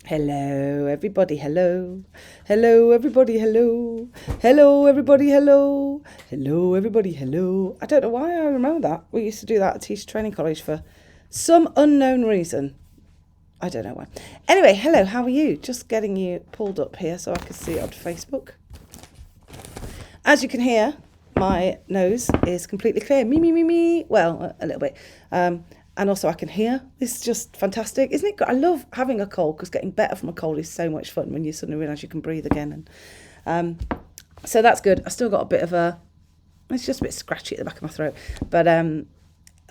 Hello, everybody, hello. Hello, everybody, hello. Hello, everybody, hello. Hello, everybody, hello. I don't know why I remember that. We used to do that at Teacher Training College for some unknown reason. I don't know why. Anyway, hello, how are you? Just getting you pulled up here so I can see it on Facebook. As you can hear, my nose is completely clear. Me. Well, a little bit. And also I can hear. It's just fantastic, isn't it? I love having a cold because getting better from a cold is so much fun when you suddenly realise you can breathe again. And so that's good. I still got a bit of it's just a bit scratchy at the back of my throat. But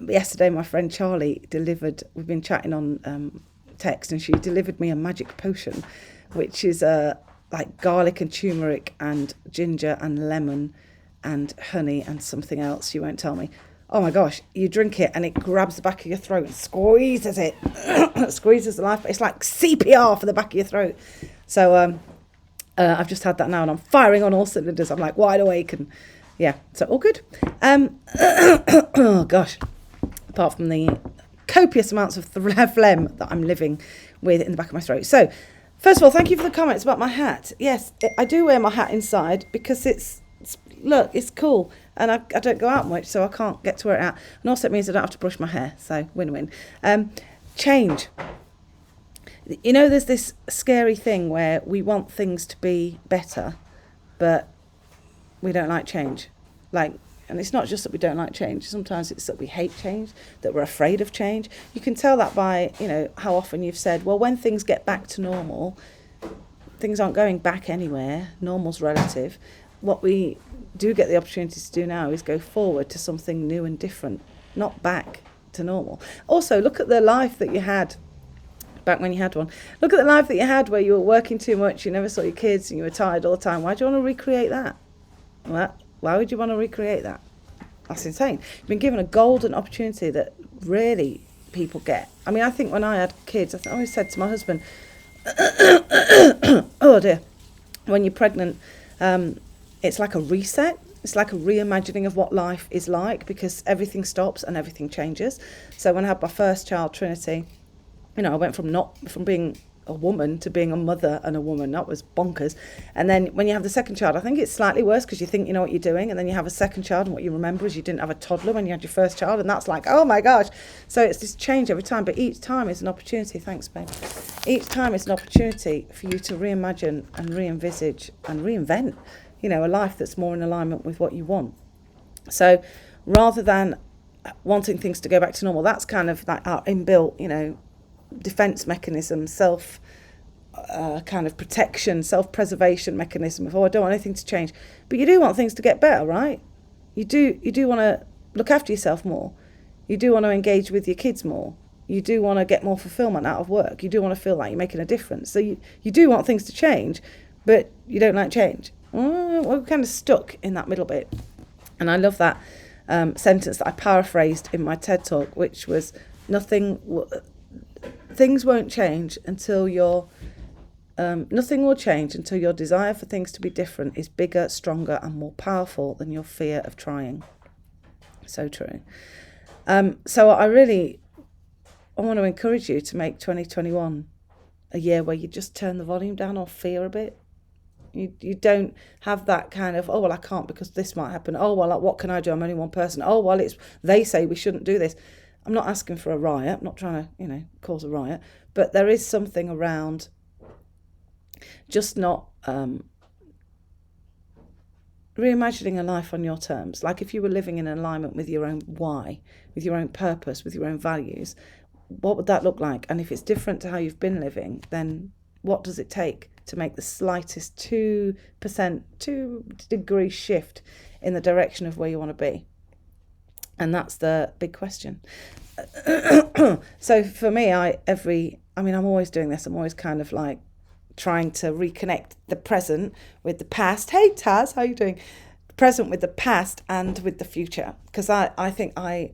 yesterday my friend Charlie we've been chatting on text, and she delivered me a magic potion, which is like garlic and turmeric and ginger and lemon and honey and something else she won't tell me. Oh my gosh, you drink it and it grabs the back of your throat and squeezes it. Squeezes the life. It's like CPR for the back of your throat. So I've just had that now and I'm firing on all cylinders. I'm like wide awake and yeah, so all good. Oh gosh, apart from the copious amounts of phlegm that I'm living with in the back of my throat. So first of all, thank you for the comments about my hat. Yes, I do wear my hat inside because it's cool. And I don't go out much, so I can't get to wear it out. And also it means I don't have to brush my hair, so win-win. Change. You know, there's this scary thing where we want things to be better, but we don't like change. And it's not just that we don't like change. Sometimes it's that we hate change, that we're afraid of change. You can tell that by, how often you've said, well, when things get back to normal, things aren't going back anywhere. Normal's relative. What we do get the opportunity to do now is go forward to something new and different, not back to normal. Also, look at the life that you had back when you had one. Look at the life that you had where you were working too much, you never saw your kids and you were tired all the time. Why do you want to recreate that? Why would you want to recreate that? That's insane. You've been given a golden opportunity that rarely people get. I mean, I think when I had kids, I always said to my husband, oh dear, when you're pregnant, it's like a reset. It's like a reimagining of what life is like because everything stops and everything changes. So when I had my first child, Trinity, I went from being a woman to being a mother and a woman. That was bonkers. And then when you have the second child, I think it's slightly worse because you think you know what you're doing, and then you have a second child and what you remember is you didn't have a toddler when you had your first child, and that's like, oh my gosh. So it's this change every time, but each time is an opportunity. Thanks, babe. Each time is an opportunity for you to reimagine and re-envisage and reinvent, a life that's more in alignment with what you want. So rather than wanting things to go back to normal, that's kind of like our inbuilt, defense mechanism, self kind of protection, self-preservation mechanism of, I don't want anything to change. But you do want things to get better, right? You do want to look after yourself more. You do want to engage with your kids more. You do want to get more fulfillment out of work. You do want to feel like you're making a difference. So you do want things to change, but you don't like change. We're kind of stuck in that middle bit. And I love that sentence that I paraphrased in my TED Talk, which was, things won't change until nothing will change until your desire for things to be different is bigger, stronger, and more powerful than your fear of trying. So true. So I want to encourage you to make 2021 a year where you just turn the volume down or fear a bit. You don't have that kind of, oh, well, I can't because this might happen. Oh, well, what can I do? I'm only one person. Oh, well, they say we shouldn't do this. I'm not asking for a riot. I'm not trying to, cause a riot. But there is something around just not reimagining a life on your terms. Like if you were living in alignment with your own why, with your own purpose, with your own values, what would that look like? And if it's different to how you've been living, then what does it take to make the slightest 2 degree shift in the direction of where you want to be? And that's the big question. So for me, I'm always doing this. I'm always kind of like trying to reconnect the present with the past. Hey, Taz, how are you doing? Present with the past and with the future. Because I think I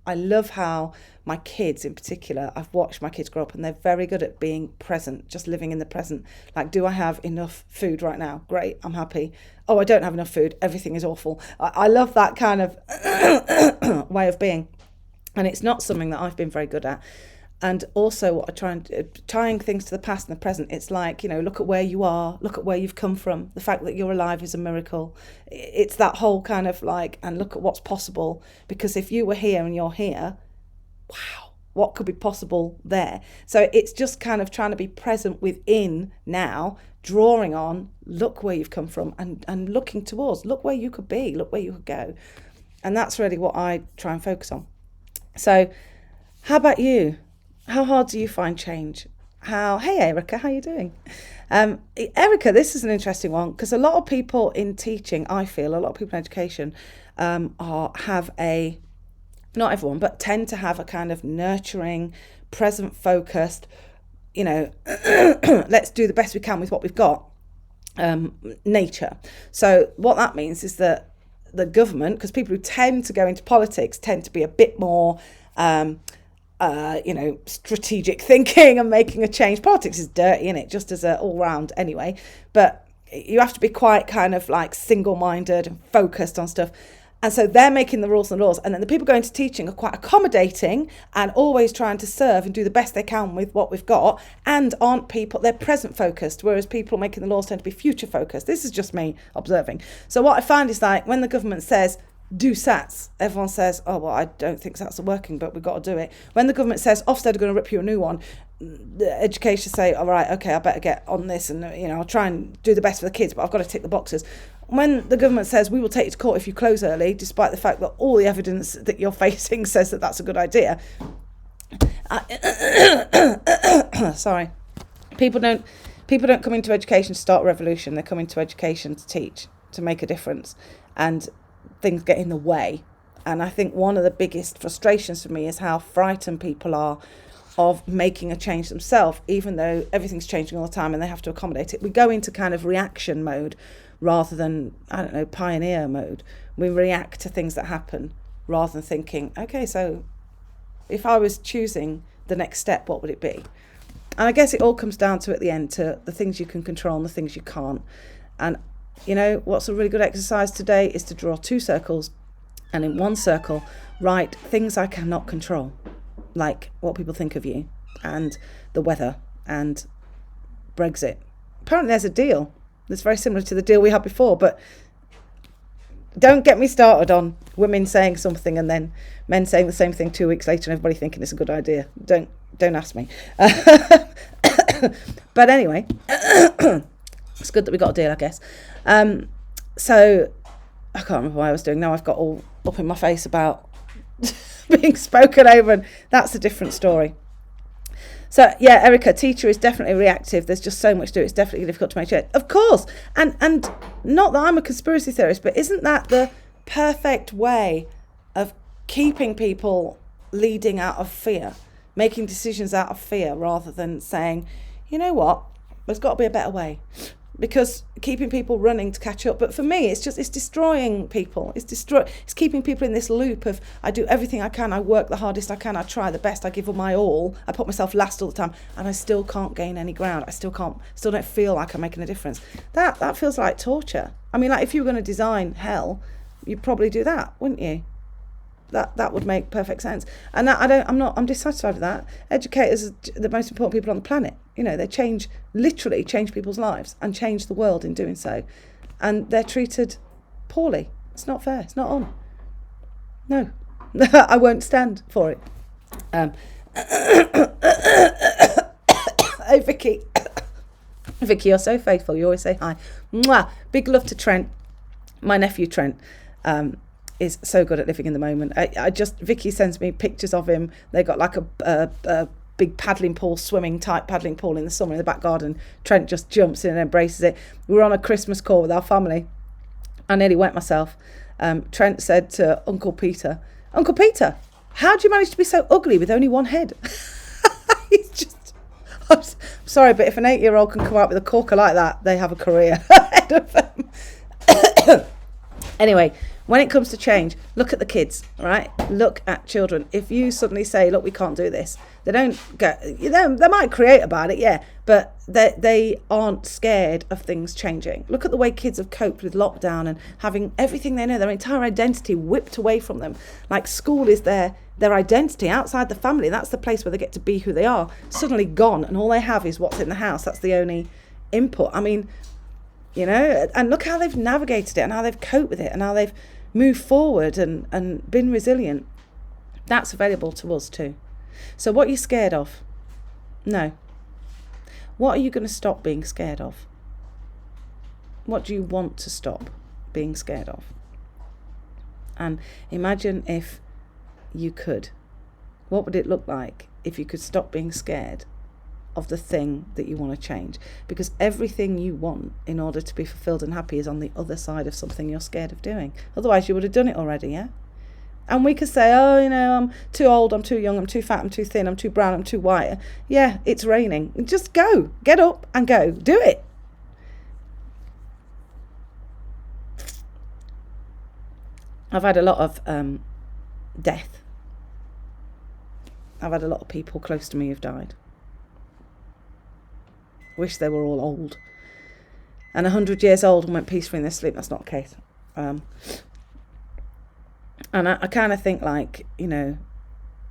love how my kids in particular, I've watched my kids grow up and they're very good at being present, just living in the present. Like, do I have enough food right now? Great, I'm happy. Oh, I don't have enough food. Everything is awful. I love that kind of way of being. And it's not something that I've been very good at. And also what I try and tying things to the past and the present, it's like, look at where you are, look at where you've come from. The fact that you're alive is a miracle. It's that whole kind of like, and look at what's possible. Because if you were here and you're here, wow, what could be possible there? So it's just kind of trying to be present within now, drawing on, look where you've come from, and looking towards, look where you could be, look where you could go. And that's really what I try and focus on. So how about you? How hard do you find change? Hey Erica, how are you doing? Erica, this is an interesting one, because a lot of people in teaching, I feel, a lot of people in education have a, not everyone, but tend to have a kind of nurturing, present focused, let's do the best we can with what we've got, nature. So what that means is that the government, because people who tend to go into politics tend to be a bit more strategic thinking and making a change. Politics is dirty, isn't it? Just as a all round anyway. But you have to be quite kind of like single-minded and focused on stuff. And so they're making the rules and laws. And then the people going to teaching are quite accommodating and always trying to serve and do the best they can with what we've got, and aren't people, they're present focused, whereas people making the laws tend to be future focused. This is just me observing. So what I find is like when the government says, do SATs, everyone says, oh, well, I don't think SATs are working, but we've got to do it. When the government says Ofsted are going to rip you a new one, the education say, all right, okay, I better get on this, and I'll try and do the best for the kids, but I've got to tick the boxes. When the government says we will take you to court if you close early, despite the fact that all the evidence that you're facing says that that's a good idea. Sorry. People don't come into education to start a revolution. They come into education to teach, to make a difference, and things get in the way. And I think one of the biggest frustrations for me is how frightened people are of making a change themselves, even though everything's changing all the time and they have to accommodate it. We go into kind of reaction mode rather than, pioneer mode. We react to things that happen rather than thinking, okay, so if I was choosing the next step, what would it be? And I guess it all comes down to, at the end, to the things you can control and the things you can't. And what's a really good exercise today is to draw 2 circles, and in one circle write things I cannot control, like what people think of you and the weather and Brexit. Apparently there's a deal that's very similar to the deal we had before, but don't get me started on women saying something and then men saying the same thing 2 weeks later and everybody thinking it's a good idea. Don't ask me. But anyway, it's good that we got a deal, I guess. So I can't remember what I was doing. Now I've got all up in my face about being spoken over, and that's a different story. So yeah, Erica, teacher is definitely reactive. There's just so much to do. It's definitely difficult to make change. Of course. And not that I'm a conspiracy theorist, but isn't that the perfect way of keeping people leading out of fear, making decisions out of fear, rather than saying, you know what, there's got to be a better way? Because keeping people running to catch up. But for me, it's destroying people. It's keeping people in this loop of, I do everything I can, I work the hardest I can, I try the best, I give all my all, I put myself last all the time, and I still can't gain any ground. I still don't feel like I'm making a difference. That feels like torture. I mean, like if you were going to design hell, you'd probably do that, wouldn't you? That would make perfect sense. And I'm dissatisfied with that. Educators are the most important people on the planet. They literally change people's lives and change the world in doing so. And they're treated poorly. It's not fair. It's not on. No. I won't stand for it. Hey, Vicky. Vicky, you're so faithful. You always say hi. Mwah. Big love to Trent. My nephew, Trent. Is so good at living in the moment. Vicky sends me pictures of him. They got like a big paddling pool, swimming type paddling pool in the summer in the back garden. Trent just jumps in and embraces it. We were on a Christmas call with our family. I nearly wet myself. Trent said to Uncle Peter, how do you manage to be so ugly with only one head? I'm sorry, but if an 8-year-old can come out with a corker like that, they have a career ahead of them. Anyway, when it comes to change, look at the kids, right? Look at children. If you suddenly say, look, we can't do this, they don't go, they might create about it, yeah, but they aren't scared of things changing. Look at the way kids have coped with lockdown and having everything they know, their entire identity whipped away from them. Like school is their identity outside the family. That's the place where they get to be who they are. Suddenly gone, and all they have is what's in the house. That's the only input. I mean, you know, and look how they've navigated it and how they've coped with it and how they've moved forward and been resilient. That's available to us too. So what are you scared of? No. What are you going to stop being scared of? What do you want to stop being scared of? And imagine if you could. What would it look like if you could stop being scared of the thing that you want to change? Because everything you want in order to be fulfilled and happy is on the other side of something you're scared of doing. Otherwise you would have done it already, yeah? And we could say, oh, you know, I'm too old, I'm too young, I'm too fat, I'm too thin, I'm too brown, I'm too white. Yeah, it's raining. Just go. Get up and go. Do it. I've had a lot of death. I've had a lot of people close to me who've died. Wish they were all old. And 100 years old and went peacefully in their sleep. That's not the case. And I kind of think, like, you know,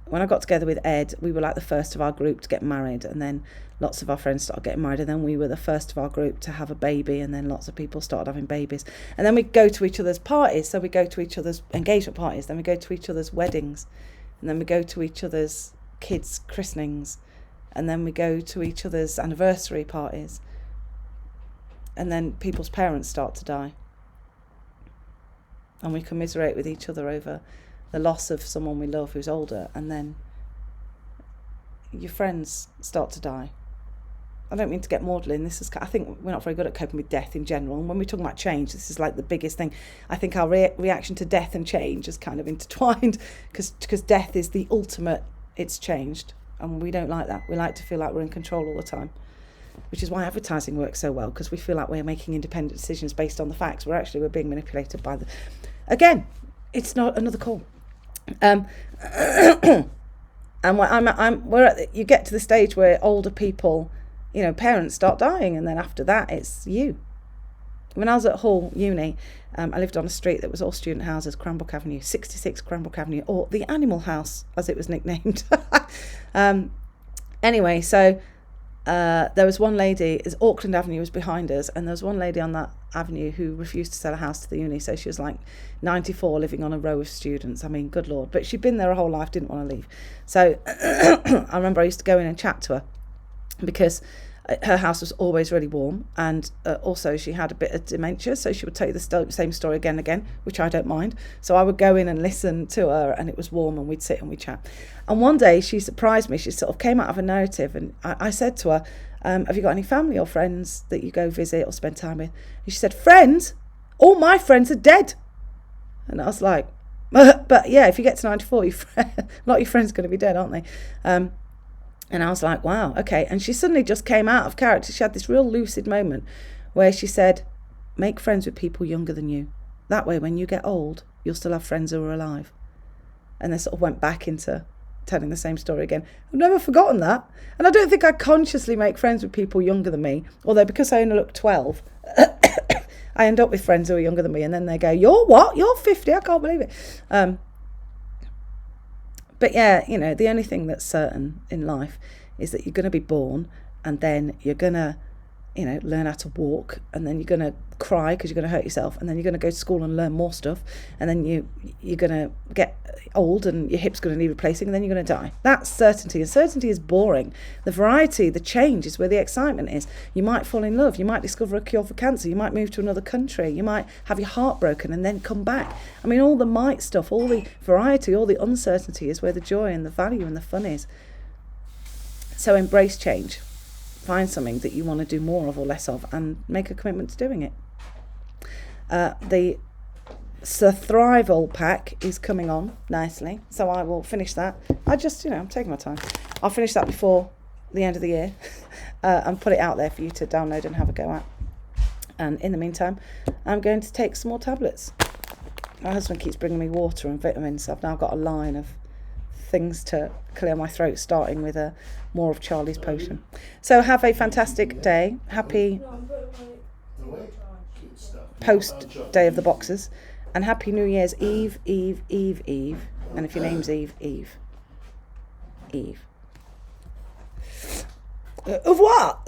when I got together with Ed, we were like the first of our group to get married, and then lots of our friends started getting married, and then we were the first of our group to have a baby, and then lots of people started having babies. And then we go to each other's parties, so we go to each other's engagement parties, then we go to each other's weddings, and then we go to each other's kids' christenings, and then we go to each other's anniversary parties, and then people's parents start to die. And we commiserate with each other over the loss of someone we love who's older, and then your friends start to die. I don't mean to get maudlin. I think we're not very good at coping with death in general. And when we're talking about change, this is like the biggest thing. I think our reaction to death and change is kind of intertwined, because death is the ultimate, it's changed. And we don't like that. We like to feel like we're in control all the time, which is why advertising works so well, because we feel like we're making independent decisions based on the facts. We're being manipulated by again, it's not another call. And you get to the stage where older people, you know, parents start dying, and then after that it's you. When I was at Hull Uni, I lived on a street that was all student houses, Cranbrook Avenue, 66 Cranbrook Avenue, or the Animal House as it was nicknamed. Anyway, so there was one lady, Auckland Avenue was behind us, and there was one lady on that avenue who refused to sell a house to the uni. So she was like 94, living on a row of students. I mean, good Lord. But she'd been there her whole life, didn't want to leave. So I remember I used to go in and chat to her, because her house was always really warm, and also she had a bit of dementia, so she would tell you the same story again and again, which I don't mind. So I would go in and listen to her, and it was warm, and we'd sit and we'd chat. And one day she surprised me. She sort of came out of a narrative, and I said to her, have you got any family or friends that you go visit or spend time with? And she said, friends? All my friends are dead. And I was like, but yeah, if you get to 94, a lot of your friends are going to be dead, aren't they? And I was like, wow, okay. And she suddenly just came out of character. She had this real lucid moment where she said, make friends with people younger than you. That way, when you get old, you'll still have friends who are alive. And they sort of went back into telling the same story again. I've never forgotten that. And I don't think I consciously make friends with people younger than me. Although because I only look 12, I end up with friends who are younger than me. And then they go, you're what? You're 50? I can't believe it. But yeah, you know, the only thing that's certain in life is that you're going to be born, and then you're going to, you know, learn how to walk, and then you're going to cry because you're going to hurt yourself, and then you're going to go to school and learn more stuff, and then you're going to get old and your hip's going to need replacing, and then you're going to die. That's certainty, and certainty is boring. The variety, the change is where the excitement is. You might fall in love, you might discover a cure for cancer, you might move to another country, you might have your heart broken and then come back. I mean, all the might stuff, all the variety, all the uncertainty is where the joy and the value and the fun is. So embrace change. Find something that you want to do more of or less of, and make a commitment to doing it. The Thrival pack is coming on nicely, so I will finish that. I'm taking my time. I'll finish that before the end of the year and put it out there for you to download and have a go at. And in the meantime, I'm going to take some more tablets. My husband keeps bringing me water and vitamins, so I've now got a line of things to clear my throat, starting with more of Charlie's potion. So have a fantastic day. Happy post day of the boxers, and happy New Year's Eve. And if your name's Eve. Au revoir.